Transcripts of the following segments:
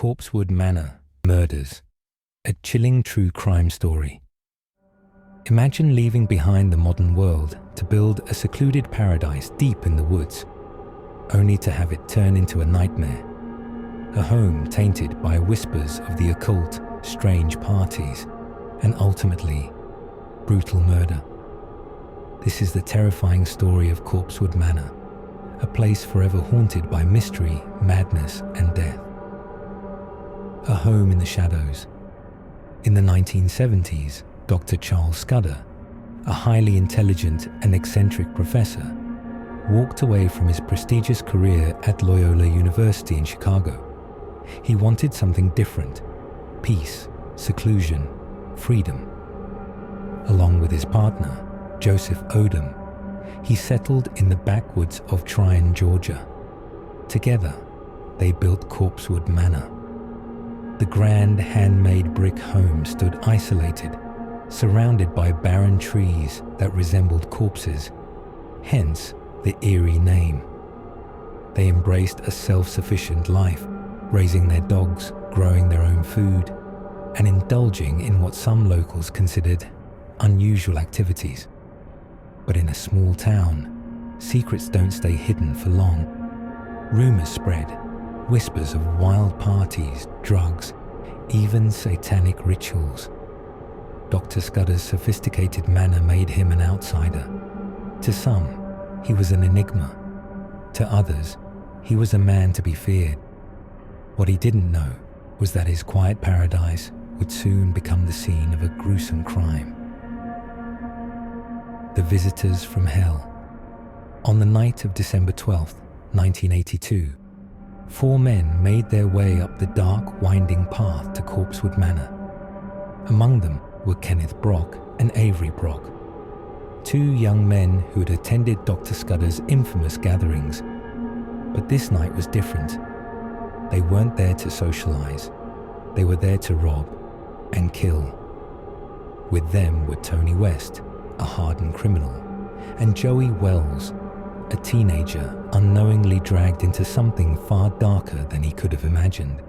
Corpsewood Manor Murders, a chilling true crime story. Imagine leaving behind the modern world to build a secluded paradise deep in the woods, only to have it turn into a nightmare. A home tainted by whispers of the occult, strange parties, and ultimately, brutal murder. This is the terrifying story of Corpsewood Manor, a place forever haunted by mystery, madness, and death. A home in the shadows. In the 1970s, Dr. Charles Scudder, a highly intelligent and eccentric professor, walked away from his prestigious career at Loyola University in Chicago. He wanted something different: peace, seclusion, freedom. Along with his partner, Joseph Odom, he settled in the backwoods of Trion, Georgia. Together, they built Corpsewood Manor. The grand handmade brick home stood isolated, surrounded by barren trees that resembled corpses, hence the eerie name. They embraced a self-sufficient life, raising their dogs, growing their own food, and indulging in what some locals considered unusual activities. But in a small town, secrets don't stay hidden for long. Rumors spread, whispers of wild parties, drugs, even satanic rituals. Dr. Scudder's sophisticated manner made him an outsider. To some, he was an enigma. To others, he was a man to be feared. What he didn't know was that his quiet paradise would soon become the scene of a gruesome crime. The Visitors from Hell. On the night of December 12th, 1982, 4 men made their way up the dark, winding path to Corpsewood Manor. Among them were Kenneth Brock and Avery Brock, 2 young men who had attended Dr. Scudder's infamous gatherings. But this night was different. They weren't there to socialize. They were there to rob and kill. With them were Tony West, a hardened criminal, and Joey Wells, a teenager unknowingly dragged into something far darker than he could have imagined.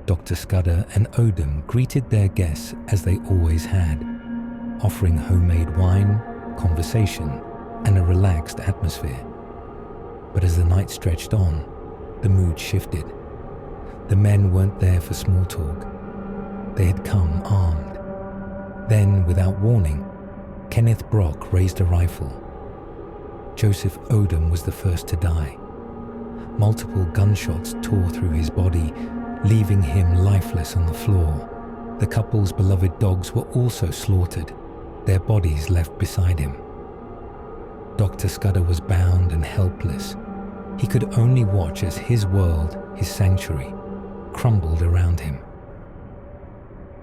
Dr. Scudder and Odom greeted their guests as they always had, offering homemade wine, conversation, and a relaxed atmosphere. But as the night stretched on, the mood shifted. The men weren't there for small talk. They had come armed. Then, without warning, Kenneth Brock raised a rifle. Joseph Odom was the first to die. Multiple gunshots tore through his body, leaving him lifeless on the floor. The couple's beloved dogs were also slaughtered, their bodies left beside him. Dr. Scudder was bound and helpless. He could only watch as his world, his sanctuary, crumbled around him.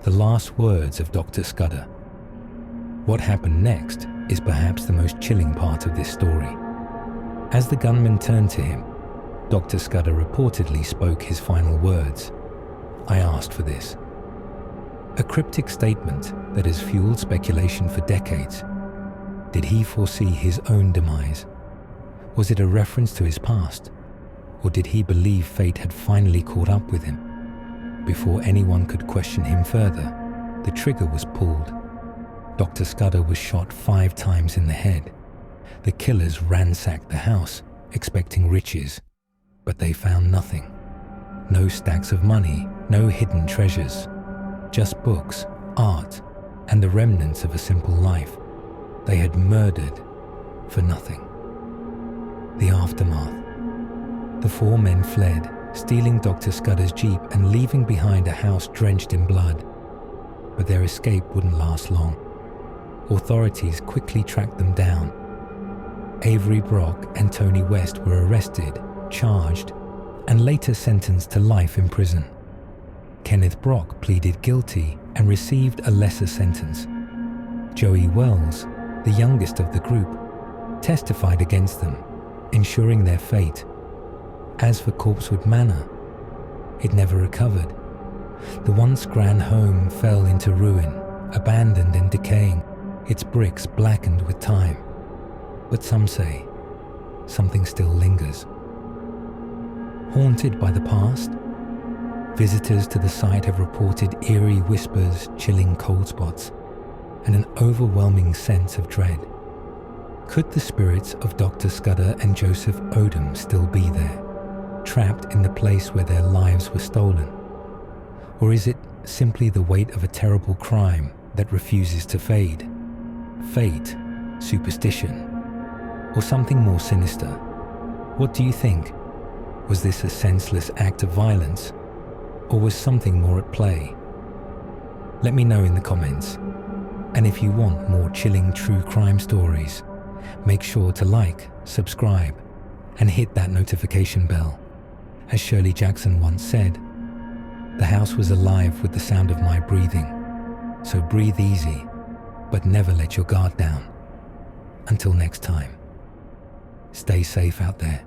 The last words of Dr. Scudder. What happened next is perhaps the most chilling part of this story. As the gunman turned to him, Dr. Scudder reportedly spoke his final words. "I asked for this." A cryptic statement that has fueled speculation for decades. Did he foresee his own demise? Was it a reference to his past? Or did he believe fate had finally caught up with him? Before anyone could question him further, the trigger was pulled. Dr. Scudder was shot 5 times in the head. The killers ransacked the house, expecting riches, but they found nothing. No stacks of money, no hidden treasures, just books, art, and the remnants of a simple life. They had murdered for nothing. The aftermath. The 4 men fled, stealing Dr. Scudder's Jeep and leaving behind a house drenched in blood. But their escape wouldn't last long. Authorities quickly tracked them down. Avery Brock and Tony West were arrested, charged, and later sentenced to life in prison. Kenneth Brock pleaded guilty and received a lesser sentence. Joey Wells, the youngest of the group, testified against them, ensuring their fate. As for Corpsewood Manor, it never recovered. The once grand home fell into ruin, abandoned and decaying, its bricks blackened with time. But some say something still lingers. Haunted by the past? Visitors to the site have reported eerie whispers, chilling cold spots, and an overwhelming sense of dread. Could the spirits of Dr. Scudder and Joseph Odom still be there, trapped in the place where their lives were stolen? Or is it simply the weight of a terrible crime that refuses to fade? Fate, superstition, or something more sinister? What do you think? Was this a senseless act of violence, or was something more at play? Let me know in the comments. And if you want more chilling true crime stories, make sure to like, subscribe, and hit that notification bell. As Shirley Jackson once said, "The house was alive with the sound of my breathing, so breathe easy, but never let your guard down." Until next time, stay safe out there.